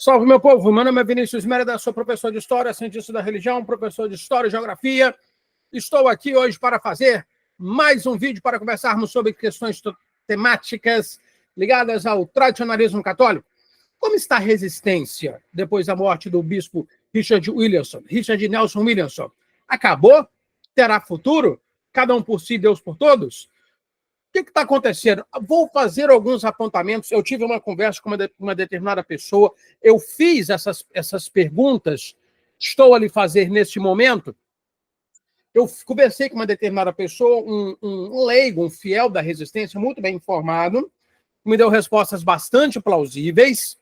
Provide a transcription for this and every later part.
Salve, meu povo! Meu nome é Vinícius Mérida, sou professor de História, cientista da religião, professor de História e Geografia. Estou aqui hoje para fazer mais um vídeo para conversarmos sobre questões temáticas ligadas ao tradicionalismo católico. Como está a resistência depois da morte do bispo Richard Nelson Williamson? Acabou? Terá futuro? Cada um por si, Deus por todos? O que está acontecendo? Vou fazer alguns apontamentos. Eu tive uma conversa com uma determinada pessoa, eu fiz essas perguntas, estou a lhe fazer neste momento. Eu conversei com uma determinada pessoa, um leigo, um fiel da resistência, muito bem informado, me deu respostas bastante plausíveis.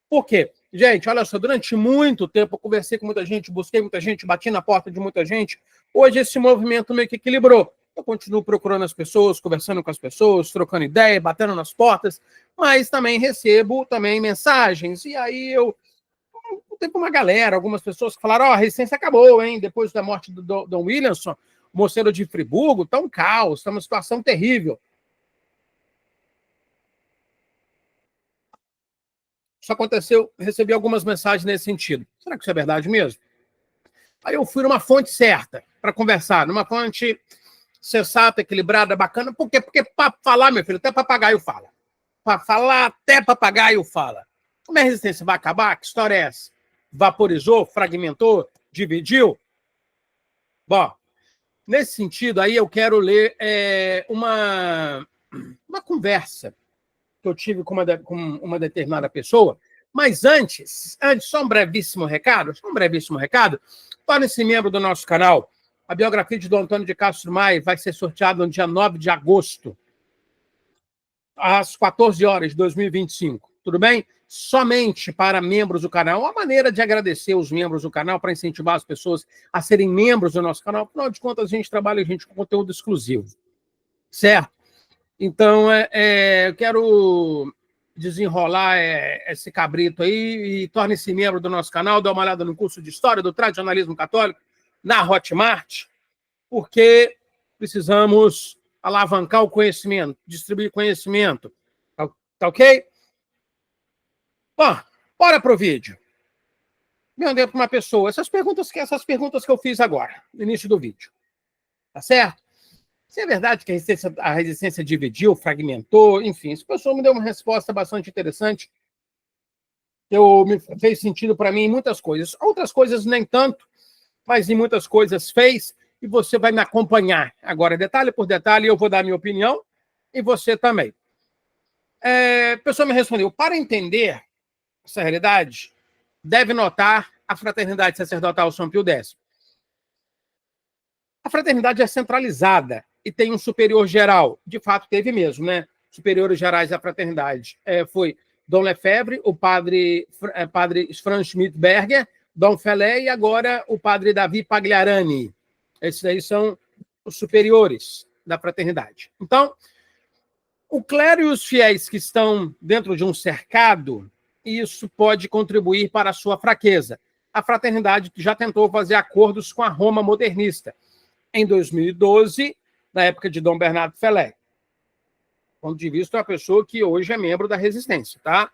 Por quê? Gente, olha só, durante muito tempo eu conversei com muita gente, busquei muita gente, bati na porta de muita gente. Hoje esse movimento meio que equilibrou. Eu continuo procurando as pessoas, conversando com as pessoas, trocando ideia, batendo nas portas, mas também recebo mensagens. E aí eu tenho uma galera, algumas pessoas que falaram, a resistência acabou, hein? Depois da morte do Dom Williamson, moceiro de Friburgo, tá um caos, tá uma situação terrível. Isso aconteceu, recebi algumas mensagens nesse sentido. Será que isso é verdade mesmo? Aí eu fui numa fonte certa para conversar, numa fonte sensata, equilibrada, bacana. Por quê? Porque para falar, meu filho, até papagaio fala. Para falar, até papagaio fala. Como é a resistência vai acabar? Que história é essa? Vaporizou, fragmentou, dividiu? Bom, nesse sentido, aí eu quero ler uma conversa que eu tive com uma determinada pessoa. Mas antes, só um brevíssimo recado. Torne-se membro do nosso canal. A biografia de Dom Antônio de Castro Maia vai ser sorteada no dia 9 de agosto, às 14 horas de 2025. Tudo bem? Somente para membros do canal. Uma maneira de agradecer os membros do canal, para incentivar as pessoas a serem membros do nosso canal. Afinal de contas, a gente trabalha com conteúdo exclusivo. Certo? Então, eu quero desenrolar esse cabrito aí e torne-se membro do nosso canal, dá uma olhada no curso de História do Tradicionalismo Católico na Hotmart, porque precisamos alavancar o conhecimento, distribuir conhecimento. Tá ok? Bom, bora pro vídeo. Me mandei para uma pessoa, essas perguntas que eu fiz agora, no início do vídeo. Tá certo? Se é verdade que a resistência dividiu, fragmentou, enfim, essa pessoa me deu uma resposta bastante interessante, me fez sentido para mim em muitas coisas. Outras coisas nem tanto, mas em muitas coisas fez, e você vai me acompanhar agora, detalhe por detalhe, eu vou dar a minha opinião, e você também. A pessoa me respondeu, para entender essa realidade, deve notar a fraternidade sacerdotal São Pio X. A fraternidade é centralizada e tem um superior geral. De fato, teve mesmo, né? Superiores gerais da fraternidade. Foi Dom Lefebvre, o padre Franz Schmidberger, Dom Felé e agora o padre Davi Pagliarani. Esses aí são os superiores da fraternidade. Então, o clero e os fiéis que estão dentro de um cercado, isso pode contribuir para a sua fraqueza. A fraternidade já tentou fazer acordos com a Roma modernista. Em 2012, na época de Dom Bernardo Felé. Ponto de vista, é uma pessoa que hoje é membro da resistência, tá?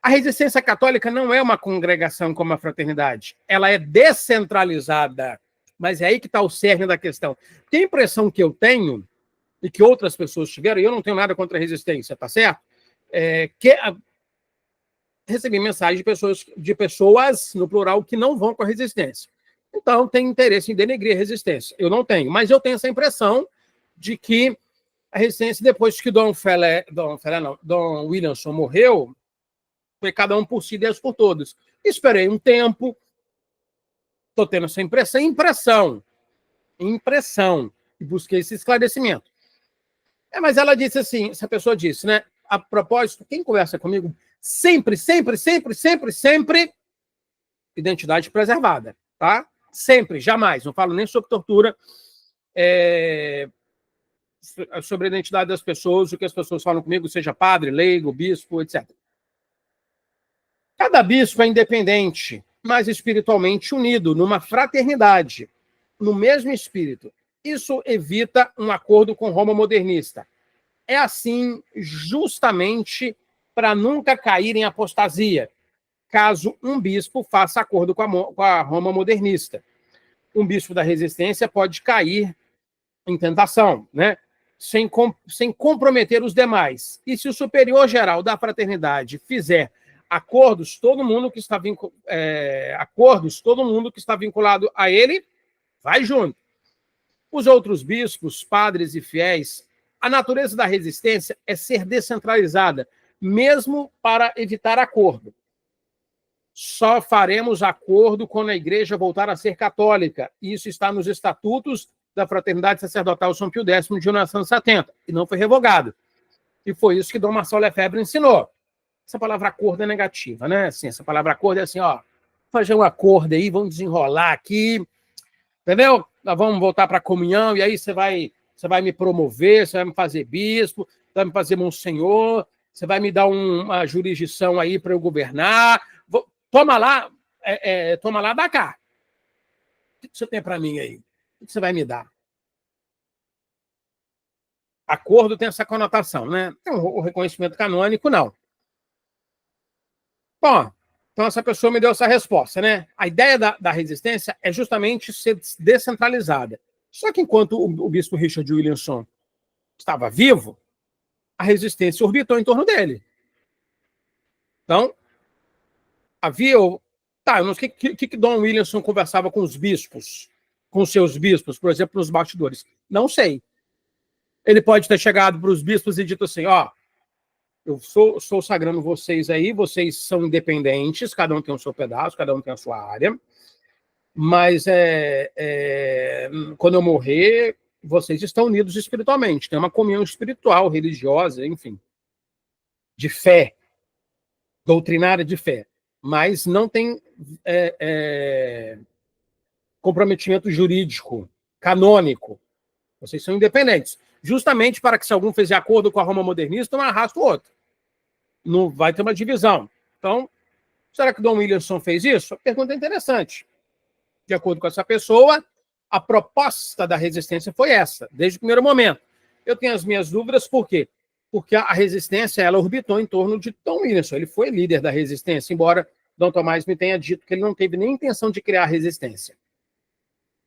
A resistência católica não é uma congregação como a fraternidade. Ela é descentralizada. Mas é aí que está o cerne da questão. Tem a impressão que eu tenho, e que outras pessoas tiveram, e eu não tenho nada contra a resistência, tá certo? Recebi mensagem de pessoas, no plural, que não vão com a resistência. Então, tem interesse em denegrir a resistência. Eu não tenho, mas eu tenho essa impressão de que a resistência, depois que Dom Williamson morreu, foi cada um por si, Deus por todos. Esperei um tempo, estou tendo essa impressão, e busquei esse esclarecimento. Mas ela disse assim, essa pessoa disse, né? A propósito, quem conversa comigo, sempre, identidade preservada, tá? Sempre, jamais. Não falo nem sobre tortura, sobre a identidade das pessoas, o que as pessoas falam comigo, seja padre, leigo, bispo, etc. Cada bispo é independente, mas espiritualmente unido, numa fraternidade, no mesmo espírito. Isso evita um acordo com Roma modernista. É assim justamente para nunca cair em apostasia, caso um bispo faça acordo com a Roma modernista. Um bispo da resistência pode cair em tentação, né? Sem comprometer os demais. E se o superior geral da fraternidade fizer acordos, todo mundo que está vinculado a ele vai junto. Os outros bispos, padres e fiéis, a natureza da resistência é ser descentralizada, mesmo para evitar acordo. Só faremos acordo quando a igreja voltar a ser católica. Isso está nos estatutos da Fraternidade Sacerdotal São Pio X de 1970, e não foi revogado. E foi isso que Dom Marçal Lefebvre ensinou. Essa palavra acordo é negativa, né? Assim, essa palavra acordo é assim, ó, fazer um acordo aí, vamos desenrolar aqui, entendeu? Nós vamos voltar para a comunhão, e aí você vai me promover, você vai me fazer bispo, você vai me fazer monsenhor, você vai me dar uma jurisdição aí para eu governar. Toma lá, dá cá. O que você tem para mim aí? O que você vai me dar? Acordo tem essa conotação, né? O reconhecimento canônico, não. Bom, então essa pessoa me deu essa resposta, né? A ideia da resistência é justamente ser descentralizada. Só que enquanto o bispo Richard Williamson estava vivo, a resistência orbitou em torno dele. Então, havia... Tá, eu não sei o que Dom Williamson conversava com os bispos, com seus bispos, por exemplo, nos bastidores. Não sei. Ele pode ter chegado para os bispos e dito assim, ó, eu sou sagrando vocês aí, vocês são independentes, cada um tem o seu pedaço, cada um tem a sua área, mas quando eu morrer, vocês estão unidos espiritualmente, tem uma comunhão espiritual, religiosa, enfim, de fé, doutrinária de fé, mas não tem comprometimento jurídico, canônico. Vocês são independentes. Justamente para que, se algum fizer acordo com a Roma modernista, um arrasta o outro. Não vai ter uma divisão. Então, será que Dom Williamson fez isso? A pergunta é interessante. De acordo com essa pessoa, a proposta da resistência foi essa, desde o primeiro momento. Eu tenho as minhas dúvidas, por quê? Porque a resistência, ela orbitou em torno de Dom Williamson. Ele foi líder da resistência, embora Dom Tomás me tenha dito que ele não teve nem intenção de criar a resistência.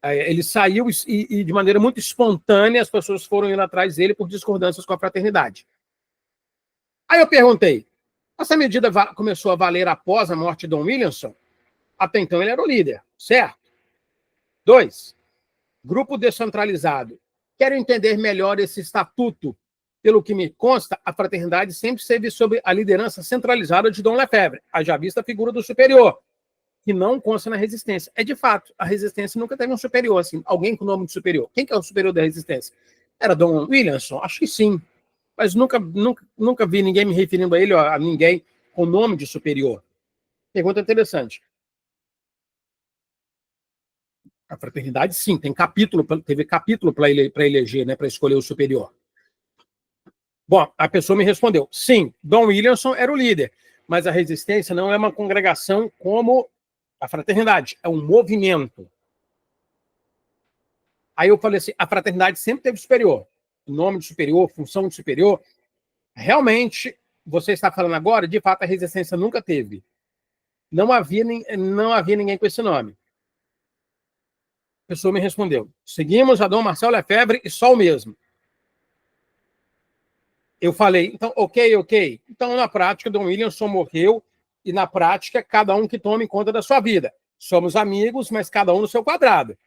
Ele saiu e, de maneira muito espontânea, as pessoas foram indo atrás dele por discordâncias com a fraternidade. Aí eu perguntei, essa medida começou a valer após a morte de Dom Williamson? Até então ele era o líder, certo? 2, grupo descentralizado. Quero entender melhor esse estatuto. Pelo que me consta, a fraternidade sempre esteve sob a liderança centralizada de Dom Lefebvre, a já vista figura do superior, que não consta na resistência. De fato, a resistência nunca teve um superior, assim, alguém com o nome de superior. Quem que é o superior da resistência? Era Dom Williamson? Acho que sim. Mas nunca vi ninguém me referindo a ele, a ninguém com nome de superior. Pergunta interessante. A fraternidade, sim, teve capítulo para eleger, né, para escolher o superior. Bom, a pessoa me respondeu, sim, Dom Williamson era o líder, mas a resistência não é uma congregação como a fraternidade, é um movimento. Aí eu falei assim, a fraternidade sempre teve superior, nome de superior, função de superior. Realmente, você está falando agora, de fato, a resistência nunca teve. Não havia ninguém com esse nome. A pessoa me respondeu, seguimos a Dom Marçal Lefebvre e só o mesmo. Eu falei, então, ok. Então, na prática, Dom Williamson morreu e, na prática, cada um que tome conta da sua vida. Somos amigos, mas cada um no seu quadrado.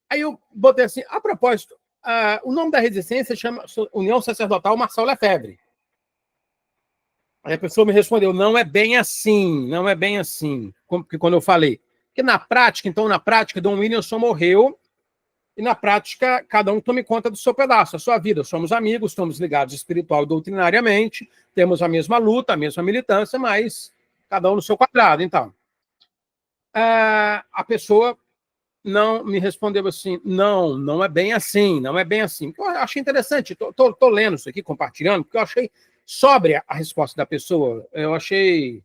Aí eu botei assim, a propósito, o nome da resistência chama União Sacerdotal Marçal Lefebvre. Aí a pessoa me respondeu, não é bem assim, porque quando eu falei. Porque na prática, Dom Williamson morreu e, na prática, cada um tome conta do seu pedaço, da sua vida. Somos amigos, estamos ligados espiritual e doutrinariamente, temos a mesma luta, a mesma militância, mas cada um no seu quadrado. Então, a pessoa não me respondeu assim, não é bem assim. Eu achei interessante, estou lendo isso aqui, compartilhando, porque eu achei sóbria a resposta da pessoa, eu achei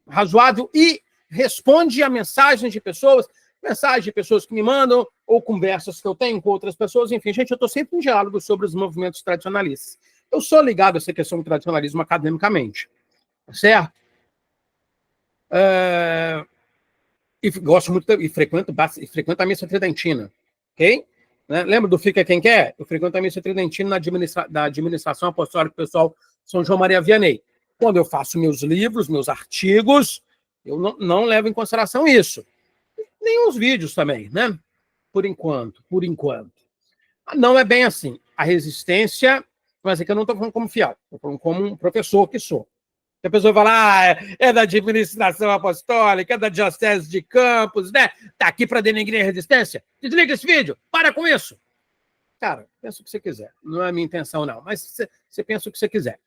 razoável e responde a mensagens de pessoas que me mandam, ou conversas que eu tenho com outras pessoas, enfim, gente, eu estou sempre em diálogo sobre os movimentos tradicionalistas. Eu sou ligado a essa questão do tradicionalismo academicamente, certo? E gosto muito, e frequento a missa tridentina, ok? Né? Lembra do Fica Quem Quer? Eu frequento a missa tridentina da administração apostólica pessoal São João Maria Vianney. Quando eu faço meus livros, meus artigos, eu não levo em consideração isso. Nem os vídeos também, né? Por enquanto. Não é bem assim. A resistência, mas é que eu não estou falando como fiel, estou falando como um professor que sou. A pessoa fala, é da administração apostólica, é da diocese de Campos, né? Tá aqui para denegrir a resistência? Desliga esse vídeo, para com isso. Cara, pensa o que você quiser. Não é a minha intenção, não. Mas você pensa o que você quiser.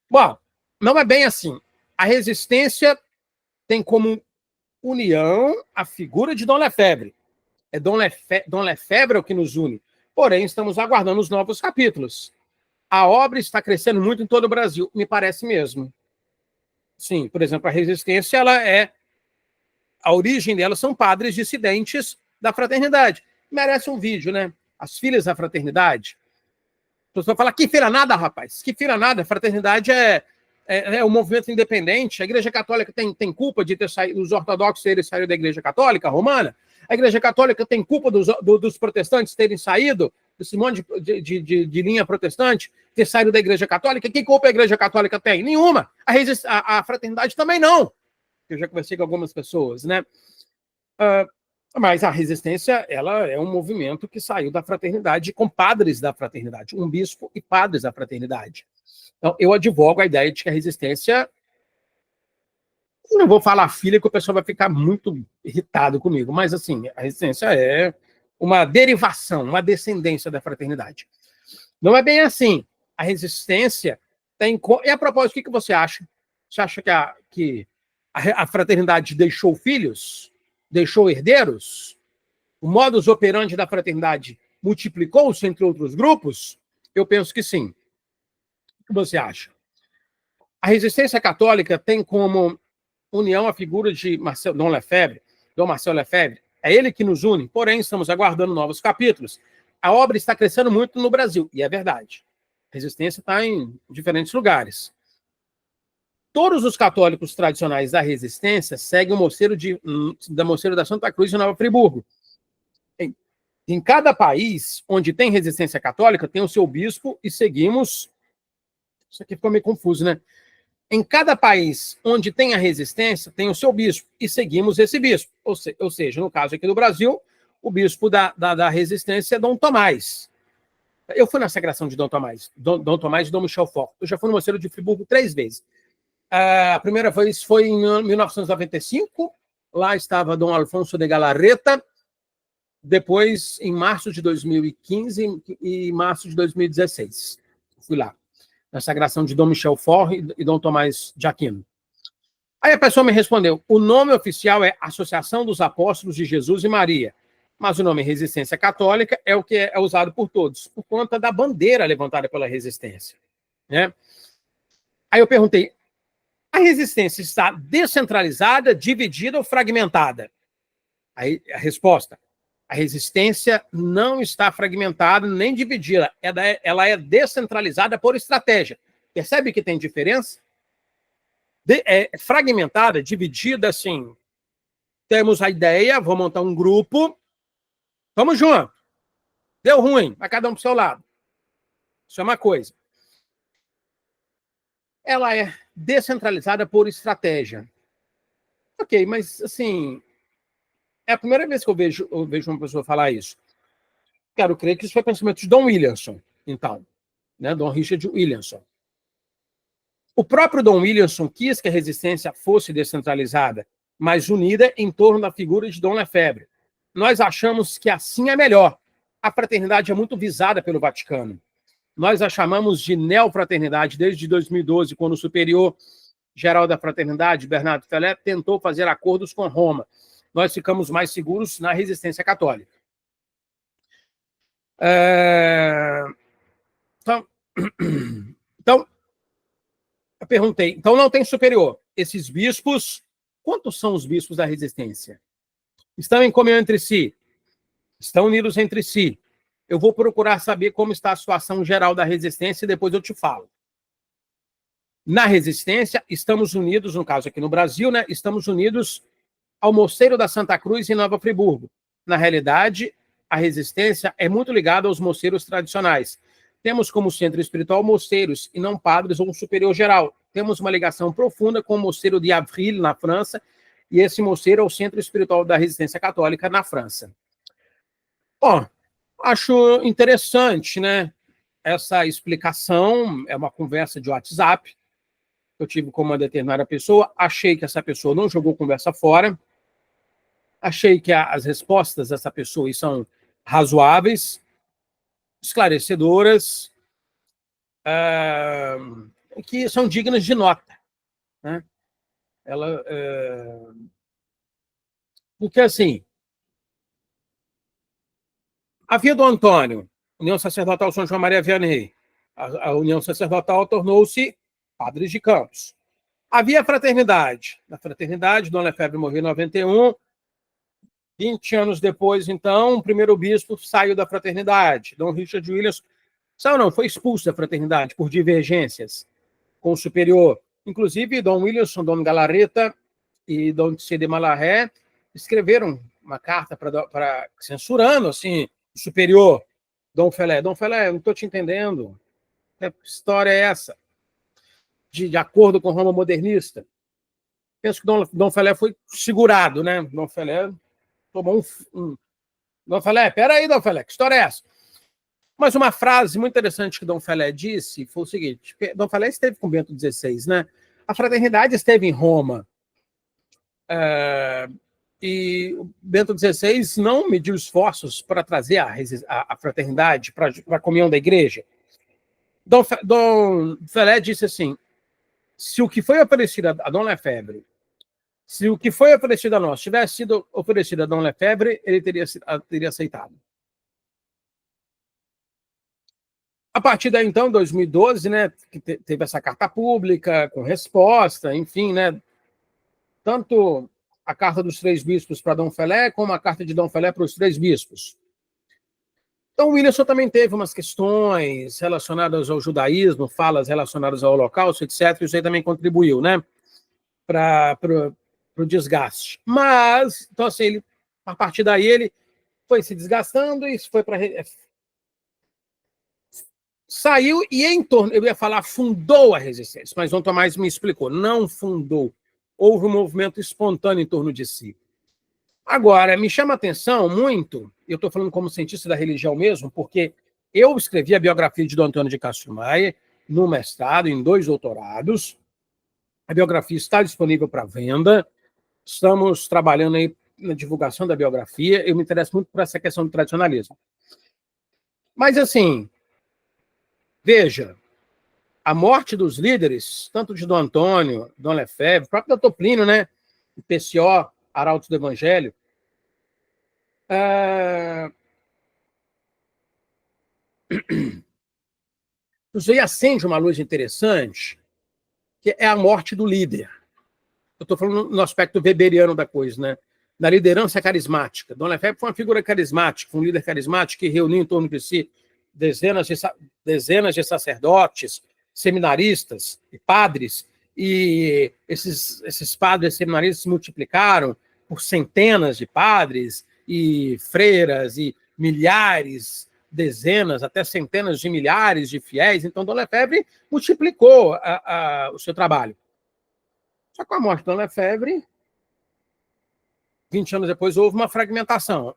Bom, não é bem assim. A resistência tem como união a figura de Dom Lefebvre. É Dom Lefebvre o que nos une. Porém, estamos aguardando os novos capítulos. A obra está crescendo muito em todo o Brasil, me parece mesmo. Sim, por exemplo, a resistência, a origem dela são padres dissidentes da fraternidade. Merece um vídeo, né? As filhas da fraternidade. A pessoa fala, que filha nada, rapaz. Que filha nada. A fraternidade é um movimento independente. A Igreja Católica tem culpa de ter saído, os ortodoxos terem saído da Igreja Católica Romana. A Igreja Católica tem culpa dos protestantes terem saído, desse monte de linha protestante, ter saído da Igreja Católica. Que culpa a Igreja Católica tem? Nenhuma. A fraternidade também não. Eu já conversei com algumas pessoas, né? Mas a resistência, ela é um movimento que saiu da fraternidade com padres da fraternidade, um bispo e padres da fraternidade. Então, eu advogo a ideia de que a resistência... Eu não vou falar filha, que o pessoal vai ficar muito irritado comigo, mas, assim, a resistência é uma derivação, uma descendência da fraternidade. Não é bem assim. A resistência tem... E, a propósito, o que você acha? Você acha que a fraternidade deixou filhos? Deixou herdeiros? O modus operandi da fraternidade multiplicou-se entre outros grupos? Eu penso que sim. O que você acha? A resistência católica tem como união a figura de Dom Marcel Lefebvre. É ele que nos une, porém estamos aguardando novos capítulos. A obra está crescendo muito no Brasil, e é verdade. A resistência está em diferentes lugares. Todos os católicos tradicionais da resistência seguem o mosteiro da Santa Cruz de Nova Friburgo. Em cada país onde tem resistência católica, tem o seu bispo e seguimos... Isso aqui ficou meio confuso, né? Em cada país onde tem a resistência, tem o seu bispo e seguimos esse bispo. Ou seja, no caso aqui do Brasil, o bispo da resistência é Dom Tomás. Eu fui na sagração de Dom Tomás, Dom Tomás e Dom Michel Fort. Eu já fui no mosteiro de Friburgo 3 vezes. A primeira vez foi em 1995, lá estava Dom Alfonso de Galarreta, depois em março de 2015 e março de 2016. Fui lá, na sagração de Dom Michel Fort e Dom Tomás de Aquino. Aí a pessoa me respondeu, o nome oficial é Associação dos Apóstolos de Jesus e Maria, mas o nome Resistência Católica é o que é usado por todos, por conta da bandeira levantada pela resistência, né? Aí eu perguntei, a resistência está descentralizada, dividida ou fragmentada? Aí a resposta, a resistência não está fragmentada nem dividida, ela é descentralizada por estratégia. Percebe que tem diferença? Fragmentada, dividida, assim, temos a ideia, vou montar um grupo, vamos junto, deu ruim, vai cada um para o seu lado. Isso é uma coisa. Ela é descentralizada por estratégia. Ok, mas, assim, é a primeira vez que eu vejo uma pessoa falar isso. Quero crer que isso foi pensamento de Dom Williamson, então, né? Dom Richard Williamson. O próprio Dom Williamson quis que a resistência fosse descentralizada, mas unida em torno da figura de Dom Lefebvre. Nós achamos que assim é melhor. A fraternidade é muito visada pelo Vaticano. Nós a chamamos de neofraternidade desde 2012, quando o superior geral da fraternidade, Bernardo Felé, tentou fazer acordos com Roma. Nós ficamos mais seguros na resistência católica. Então, eu perguntei, então não tem superior. Esses bispos, quantos são os bispos da resistência? Estão em comunhão entre si? Estão unidos entre si? Eu vou procurar saber como está a situação geral da resistência e depois eu te falo. Na resistência, estamos unidos, no caso aqui no Brasil, né? Estamos unidos ao Mosteiro da Santa Cruz em Nova Friburgo. Na realidade, a resistência é muito ligada aos mosteiros tradicionais. Temos como centro espiritual mosteiros e não padres ou um superior geral. Temos uma ligação profunda com o mosteiro de Avril, na França, e esse mosteiro é o centro espiritual da resistência católica na França. Bom, acho interessante, né? Essa explicação é uma conversa de WhatsApp. Eu tive com uma determinada pessoa, achei que essa pessoa não jogou conversa fora, achei que as respostas dessa pessoa são razoáveis, esclarecedoras, que são dignas de nota, né? Ela, porque, assim, a via do Antônio, União Sacerdotal São João Maria Vianney, a União Sacerdotal tornou-se Padres de Campos. Havia a fraternidade. Na fraternidade, Dom Lefebvre morreu em 91. 20 anos depois, então, o primeiro bispo saiu da fraternidade. Dom Richard Williams foi expulso da fraternidade por divergências com o superior. Inclusive, Dom Williamson, Dom Galarreta e Dom C.D. Malarré escreveram uma carta para censurando assim, o superior. Dom Felé, eu não estou te entendendo. Que história é essa? De acordo com Roma modernista. Penso que Dom Felé foi segurado, né? Dom Felé tomou Dom Felé, peraí, Dom Felé, que história é essa? Mas uma frase muito interessante que Dom Felé disse foi o seguinte: Dom Felé esteve com Bento XVI, né? A fraternidade esteve em Roma. E o Bento XVI não mediu esforços para trazer a fraternidade para a comunhão da igreja. Dom Felé disse assim: se o que foi oferecido a Dom Lefebvre, se o que foi oferecido a nós tivesse sido oferecido a Dom Lefebvre, ele teria aceitado. A partir daí, então, 2012, né, que teve essa carta pública com resposta, enfim, né, tanto a carta dos 3 bispos para Dom Felé, como a carta de Dom Felé para os 3 bispos. Então, o Williamson também teve umas questões relacionadas ao judaísmo, falas relacionadas ao Holocausto, etc. Isso aí também contribuiu, né, para o desgaste. Mas, então, assim, a partir daí, ele foi se desgastando e foi para... Saiu e em torno, eu ia falar, fundou a resistência, mas Dom Tomás me explicou, não fundou. Houve um movimento espontâneo em torno de si. Agora, me chama a atenção muito, eu estou falando como cientista da religião mesmo, porque eu escrevi a biografia de Dom Antônio de Castro Maia no mestrado, em 2 doutorados. A biografia está disponível para venda. Estamos trabalhando aí na divulgação da biografia. Eu me interesso muito por essa questão do tradicionalismo. Mas, assim, veja, a morte dos líderes, tanto de Dom Antônio, Dom Lefebvre, o próprio Dr. Plínio, né? O PCO, Arautos do Evangelho, isso aí acende uma luz interessante, que é a morte do líder. Eu estou falando no aspecto weberiano da coisa, né? Na liderança carismática. Dom Lefebvre foi uma figura carismática, um líder carismático que reuniu em torno de si dezenas de sacerdotes, seminaristas e padres, e esses padres e seminaristas se multiplicaram por centenas de padres e freiras e milhares, dezenas, até centenas de milhares de fiéis. Então, Dom Lefebvre multiplicou o seu trabalho. Só que com a morte de Dom Lefebvre, 20 anos depois, houve uma fragmentação.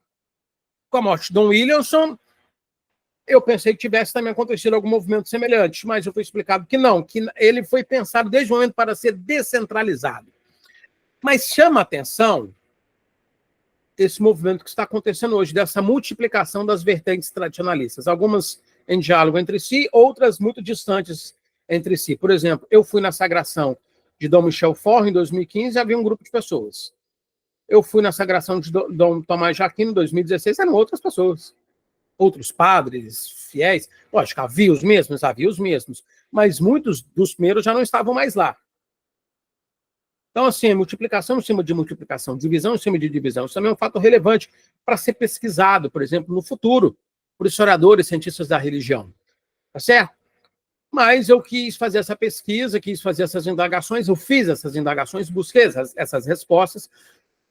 Com a morte de Dom Williamson, eu pensei que tivesse também acontecido algum movimento semelhante, mas eu fui explicado que não, que ele foi pensado desde o momento para ser descentralizado. Mas chama a atenção esse movimento que está acontecendo hoje, dessa multiplicação das vertentes tradicionalistas, algumas em diálogo entre si, outras muito distantes entre si. Por exemplo, eu fui na sagração de Dom Michel Forre em 2015 e havia um grupo de pessoas. Eu fui na sagração de Dom Tomás Jaquino em 2016, eram outras pessoas. Outros padres, fiéis. Lógico, havia os mesmos, mas muitos dos primeiros já não estavam mais lá. Então, assim, multiplicação em cima de multiplicação, divisão em cima de divisão, isso também é um fato relevante para ser pesquisado, por exemplo, no futuro. por historiadores, cientistas da religião, tá certo? Mas eu quis fazer essa pesquisa, quis fazer essas indagações, eu fiz essas indagações, busquei essas respostas,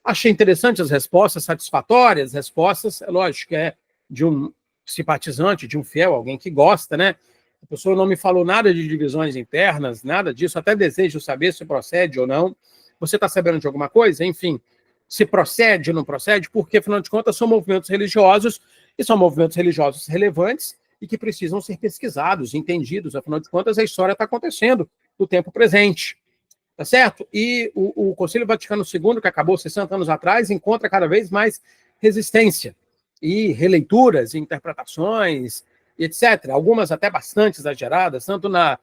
achei interessantes as respostas, satisfatórias respostas, é lógico que é de um simpatizante, de um fiel, alguém que gosta, né? A pessoa não me falou nada de divisões internas, nada disso, até desejo saber se procede ou não. Você está sabendo de alguma coisa? Enfim, se procede ou não procede, porque, afinal de contas, são movimentos religiosos, e são movimentos religiosos relevantes e que precisam ser pesquisados, entendidos. Afinal de contas, a história está acontecendo no tempo presente. Tá certo? E o Concílio Vaticano II, que acabou 60 anos atrás, encontra cada vez mais resistência e releituras, interpretações, etc. Algumas até bastante exageradas, tanto na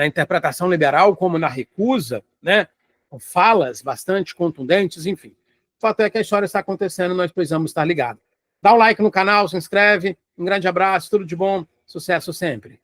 interpretação liberal como na recusa, né? Com falas bastante contundentes, enfim. O fato é que a história está acontecendo, nós precisamos estar ligados. Dá um like no canal, se inscreve, um grande abraço, tudo de bom, sucesso sempre.